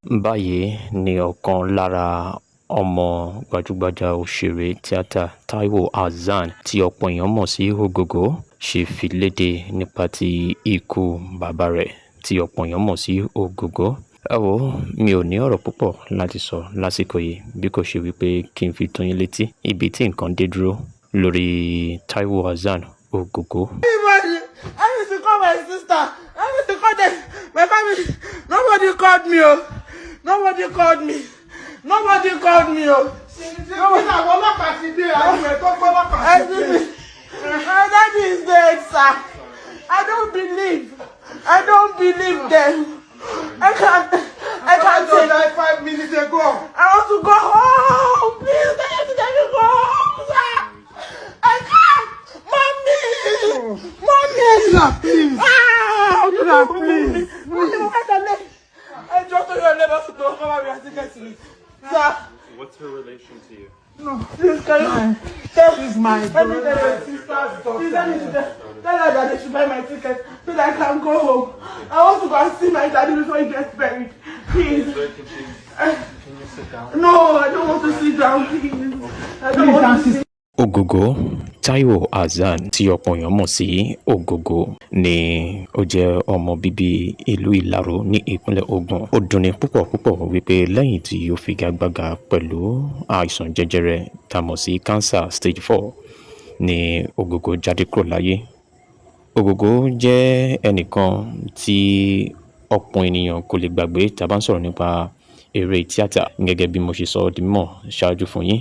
Báyìí ni ọ̀kan lára ọmọ gbajúgbajà òṣèré tíátà Taiwo Hassan tí ọ̀pọ̀ èèyàn mọ̀ sí Ogogo ṣe fi léde nípa ti ikú bàbá rẹ̀ tí ọ̀pọ̀ èèyàn mọ̀ sí Ogogo. Ẹ wò ó, mi ò ní ọ̀rọ̀ púpọ̀ láti sọ lásìkò yìí bí kò ṣe wípé kí n fi tó yín létí ibi tí nǹkan dé dúró lórí Taiwo Hassan Ogogo. I need to call my sister. I need to call them. My family. Nobody called me. Oh. Nobody called me. Nobody called me. Oh. My daddy is dead, sir. I don't believe. I don't believe them. I can't take that 5 minutes ago. I want to go home. Please, let me go home, sir. I can't. Mommy! Mommy! Please! Please! I just told your neighbor to come over here to get to me. Sir! What's her relation to you? No, please, can you... She's my sister's daughter. Please, tell her that they should buy my ticket so that I can go home. I want to go and see my daddy before he gets buried. Please. Can you sit down? No, I don't want to sit down, please. I don't want to sit. Ogogo Taiwo Hassan tí ọ̀pọ̀ èèyàn mọ̀ sí Ogogo ni ó jẹ́ ọmọ bíbí ìlú Ìlaro ní ìpínlẹ̀ Ògùn. Ó dunni púpọ̀ wípé lẹ́yìn tí ó figagbága pẹ̀lú àìsàn jẹjẹrẹ tá a mọ̀ sí cancer stage 4 ni Ogogo jáde kúrò láyé. Ogogo jẹ́ ẹnìkan tí ọ̀pọ̀ ènìyàn kò lè gbàgbé tá a bá ń sọ̀rọ̀ nípa eré tíátà gẹ́gẹ́ bí mo ṣe sọ di mímọ̀ ṣáájú fún yín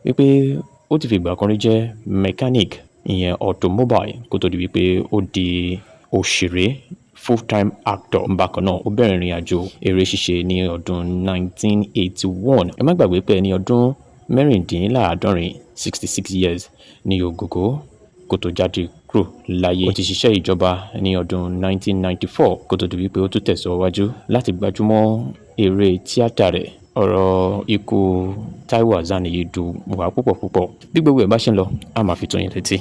wípé ó ti fi ìgbà kan rí jẹ́ mechanic ìyẹn automobile kó tó di wípé ó di òṣèré full-time actor. Bákan náà ó bẹ̀rẹ̀ ìrìn àjò eré ṣíṣe ní ọdún 1981. Ẹ má gbàgbé pé ní ọdún mẹ́rìndínláàádọ́rin 66 years ní Ogogo kó tó jáde kúrò láyé. Ó ti ṣiṣẹ́ ìjọba ní ọdún 1994 kó tó di wípé ó tún tẹ̀síwájú láti gbájúmọ́ eré tíátà rẹ̀. Ọ̀rọ̀ ikú Taiwo Hassan yìí dùn wá púpọ̀. Bí gbogbo ẹ̀ bá ṣe ń lọ, a máa fi tó yín létí.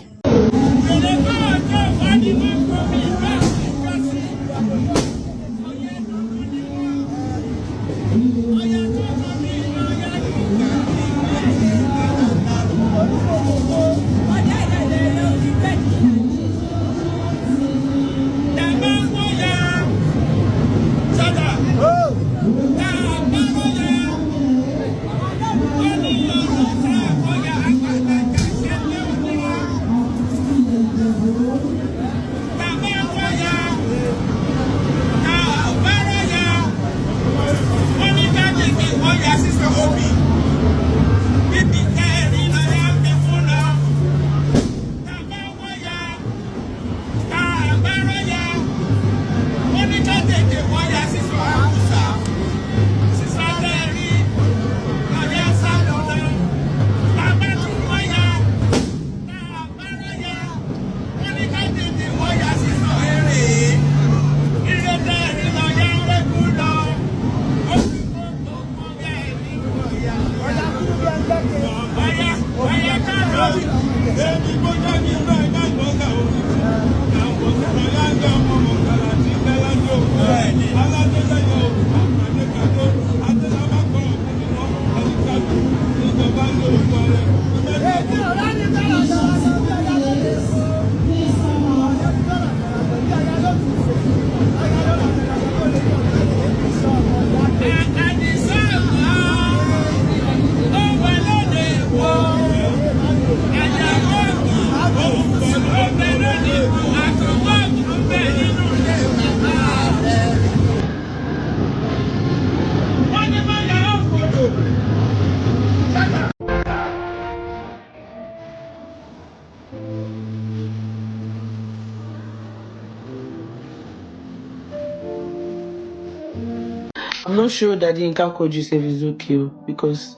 I'm not sure that the Inca called Joseph is okay because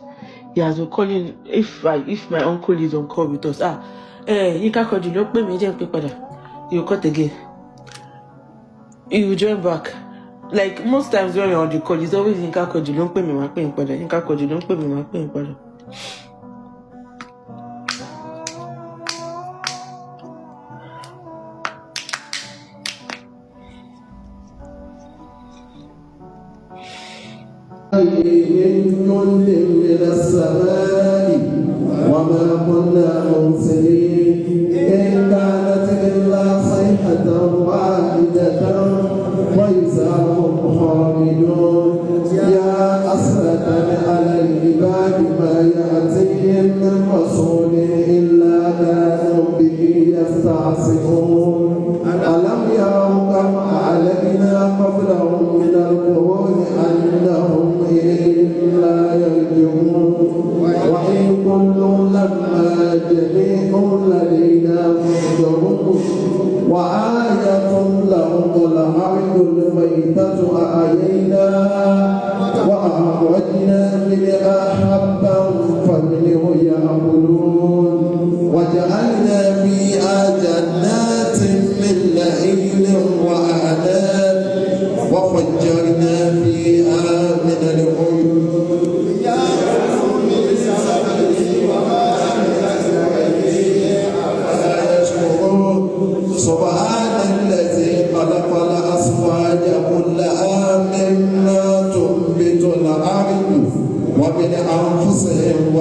he has been calling. If my uncle is on call with us, Inca called you. Look, me you cut again. You will join back. Like most times when you're on the call, it's always Inca called you. Don't pay me my paying pada. Inca called you. Don't pay me my paying pada. عليهم جند من السماء وما كنا مرسلين إن كانت إلا صيحة واحدة وإذا هم خامدون يا حسرة على العباد ما يأتيهم من رسول إلا كانوا به يستعصمون ألم يروا كم أهلكنا قبلهم من القرون أنهم إليهم لا يرجعون وإن كل لما جميع لدينا محضرون وآية لهم الأرض الميتة أحييناها وأخرجنا منها حبا فمنه يأكلون وجعلنا فيها جنات من نخيل وأعناب وفجرنا فيها من العيون سبحان الذي خلق الأزواج كلها مما تنبت الأرض ومن أنفسهم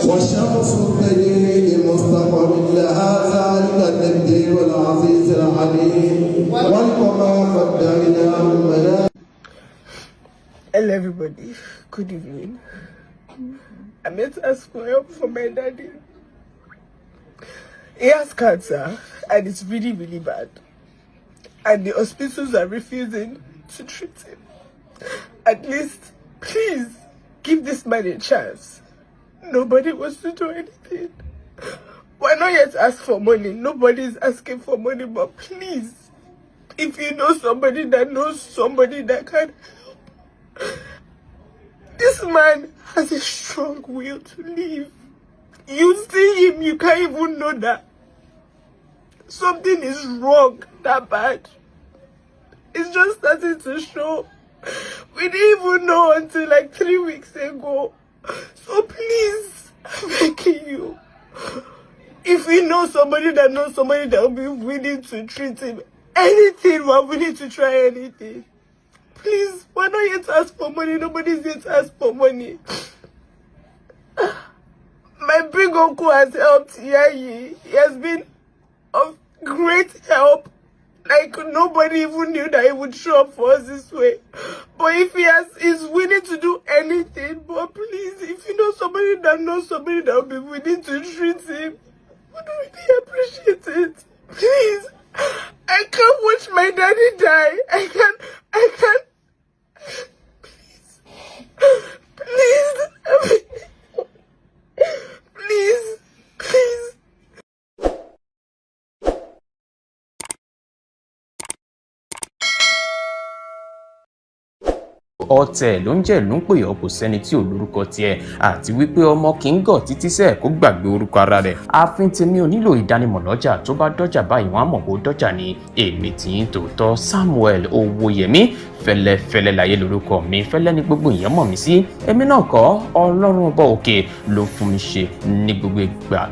والشمس تجري لمستقر لها ذلك التقدير العزيز العليم والقمر قدرناه منازل. Hello everybody, good evening. I'm here to ask for help for my daddy. He has cancer and it's really bad. And the hospitals are refusing to treat him. At least, please, give this man a chance. Nobody wants to do anything. We're not yet asked for money. Nobody is asking for money, but please, if you know somebody that knows somebody that can help. This man has a strong will to live. You see him, you can't even know that something is wrong that bad. It's just starting to show. We didn't even know until like 3 weeks ago. So please, I'm begging you. If we know somebody that knows somebody that will be willing to treat him, anything, we're willing to try anything. Please, we're not here to ask for money. Nobody's here to ask for money. My big uncle has helped Yayi. He has been of great help. Like, nobody even knew that he would show up for us this way. But if he's willing to do anything, but please, if you know somebody that knows somebody that will be willing to treat him, would really appreciate it. Please, I can't watch my daddy die. I can't. Please, please. ọ̀tẹ̀ ló ń jẹ́ ló ń pè ọ́ kò sẹ́ni tí ò lórúkọ tiẹ̀ àti wípé ọmọ kì í gọ̀ títí sẹ́ẹ̀ kó gbàgbé orúkọ ara rẹ̀. ààfin tèmi ò nílò ìdánimọ̀ lọ́jà tó bá dọ́jà báyìí wọ́n á mọ̀ pé ó dọ́jà ní èmi tí ń tòótọ́ Samuel Owóyẹmí fẹ́lẹ́fẹ́lẹ́ láyé lórúkọ mi fẹ́lẹ́ ní gbogbo èèyàn mọ̀ mí sí èmi náà kọ́ Ọlọ́run ọba òkè ló fún mi ṣe ní gbogbo ìgbà.